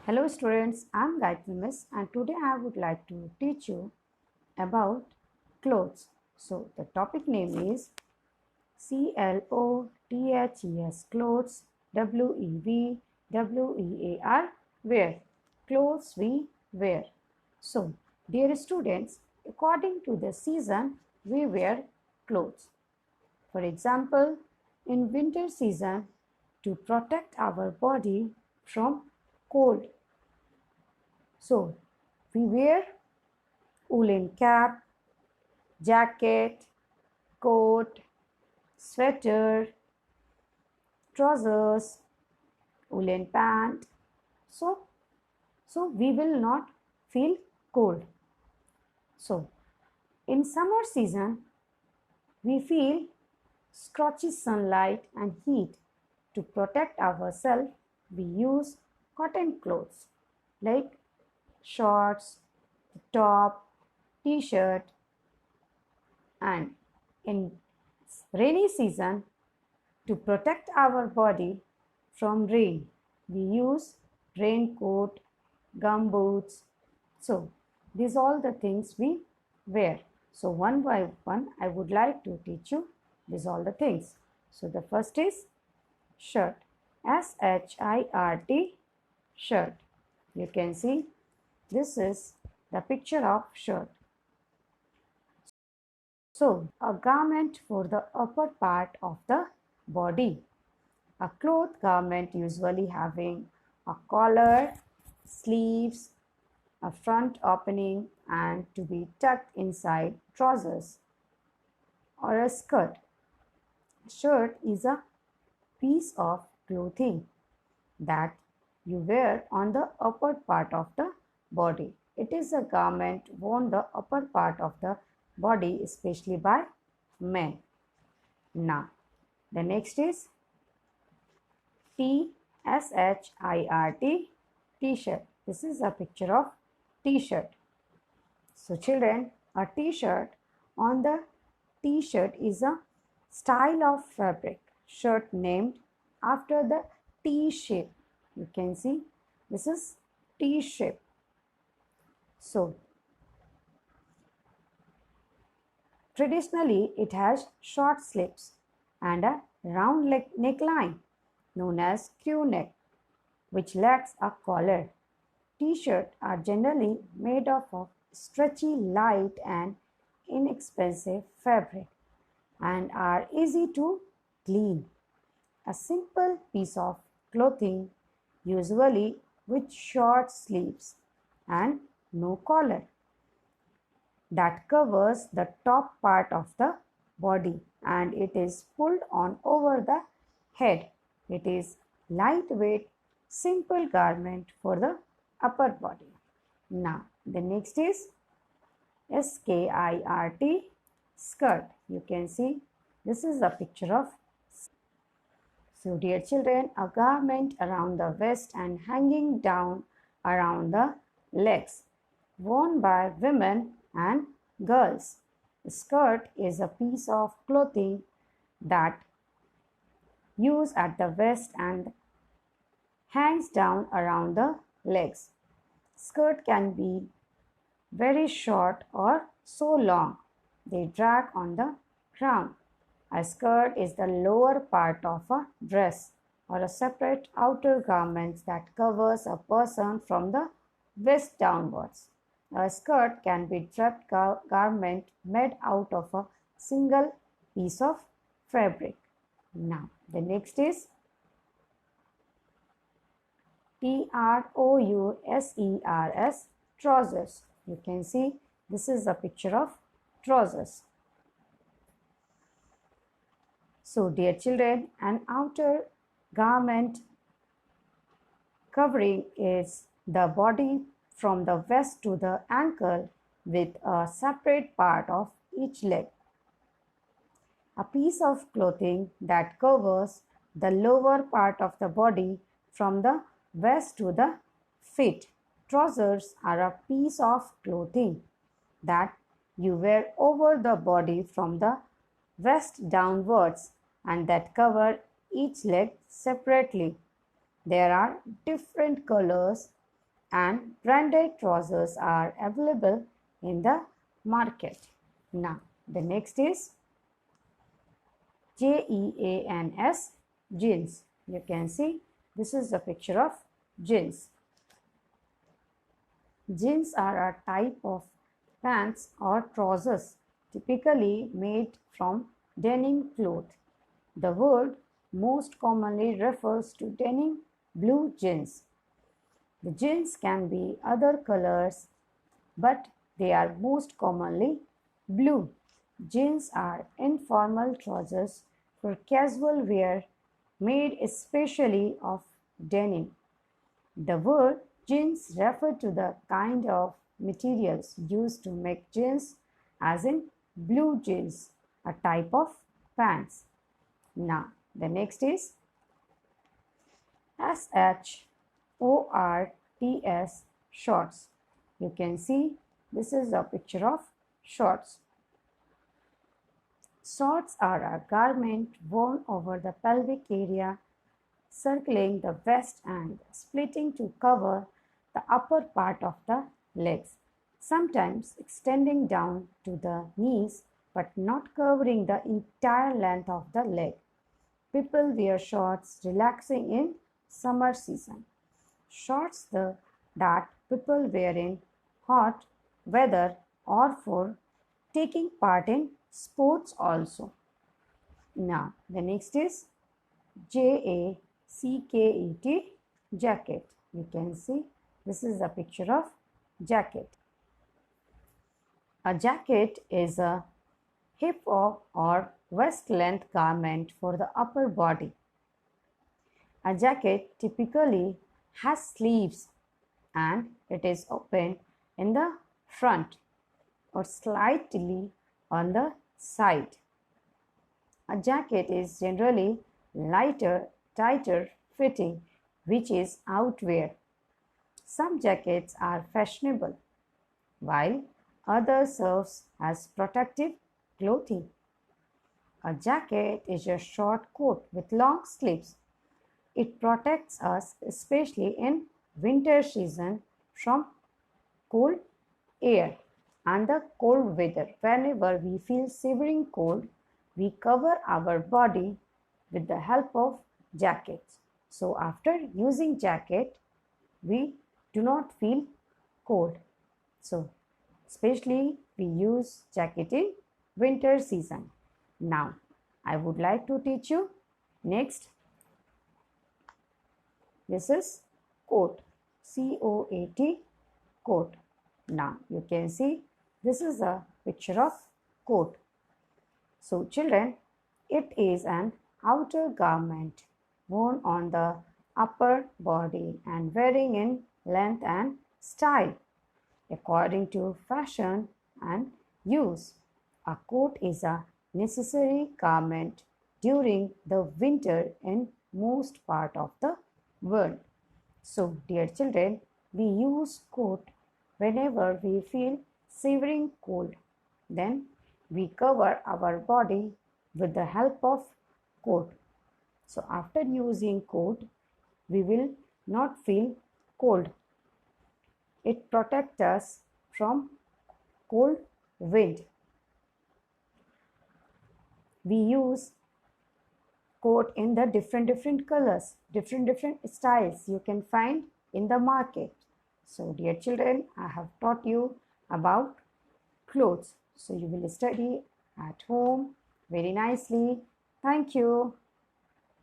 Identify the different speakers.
Speaker 1: Hello students, I am Gayatri Miss and today I would like to teach you about clothes. So the topic name is CLOTHES clothes, WEVWEAR wear, clothes we wear. So dear students, according to the season we wear clothes. For example, in winter season to protect our body from cold. So we wear woolen cap, jacket, coat, sweater, trousers, woolen pant. So we will not feel cold. So in summer season, we feel scorchy sunlight and heat. To protect ourselves, we use cotton clothes like shorts, top, t-shirt, and in rainy season, to protect our body from rain, we use raincoat, gumboots. So these all the things we wear. So one by one, I would like to teach you these all the things. So the first is shirt. SHIRT, shirt. You can see this is the picture of shirt. So a garment for the upper part of the body. A cloth garment usually having a collar, sleeves, a front opening and to be tucked inside trousers or a skirt. Shirt is a piece of clothing that you wear on the upper part of the body. It is a garment worn the upper part of the body, especially by men. Now, the next is TSHIRT, t-shirt. This is a picture of t-shirt. So children, a t-shirt, on the t-shirt is a style of fabric shirt named after the T shape. You can see this is T shape. So traditionally it has short sleeves and a round neckline known as crew neck, which lacks a collar. T-shirts are generally made up of stretchy, light and inexpensive fabric and are easy to clean. A simple piece of clothing, usually with short sleeves and no collar, that covers the top part of the body and it is pulled on over the head. It is lightweight, simple garment for the upper body. Now, the next is SKIRT, skirt. You can see this is a picture of. So dear children, a garment around the waist and hanging down around the legs, worn by women and girls. A skirt is a piece of clothing that used at the waist and hangs down around the legs. Skirt can be very short or so long they drag on the ground. A skirt is the lower part of a dress or a separate outer garment that covers a person from the waist downwards. A skirt can be draped garment made out of a single piece of fabric. Now, the next is TROUSERS, trousers. You can see this is a picture of trousers. So dear children, an outer garment covering is the body from the waist to the ankle with a separate part of each leg. A piece of clothing that covers the lower part of the body from the waist to the feet. Trousers are a piece of clothing that you wear over the body from the waist downwards and that cover each leg separately. There are different colors and branded trousers are available in the market. Now, the next is jeans, jeans. You can see this is a picture of jeans. Jeans are a type of pants or trousers typically made from denim cloth. The word most commonly refers to denim blue jeans. The jeans can be other colors, but they are most commonly blue. Jeans are informal trousers for casual wear made especially of denim. The word jeans refers to the kind of materials used to make jeans, as in blue jeans, a type of pants. Now, the next is shorts, shorts. You can see this is a picture of shorts. Shorts are a garment worn over the pelvic area, circling the waist and splitting to cover the upper part of the legs, sometimes extending down to the knees but not covering the entire length of the leg. People wear shorts relaxing in summer season. Shorts that people wear in hot weather or for taking part in sports also. Now, the next is jacket, jacket. You can see this is a picture of jacket. A jacket is a hip or waist length garment for the upper body. A jacket typically has sleeves and it is open in the front or slightly on the side. A jacket is generally lighter, tighter fitting, which is outwear. Some jackets are fashionable, while others serve as protective clothing. A jacket is a short coat with long sleeves. It protects us, especially in winter season, from cold air and the cold weather. Whenever we feel shivering cold, we cover our body with the help of jackets. So after using jacket, we do not feel cold. So especially we use jacket in winter season. Now I would like to teach you next. This is coat, C-O-A-T, coat. Now you can see this is a picture of coat. So children, it is an outer garment worn on the upper body and varying in length and style according to fashion and use. A coat is a necessary garment during the winter in most part of the world. So dear children, we use coat whenever we feel shivering cold. Then we cover our body with the help of coat. So after using coat, we will not feel cold. It protects us from cold wind. We use coat in the different colors, different styles you can find in the market. So dear children, I have taught you about clothes. So you will study at home very nicely. Thank you.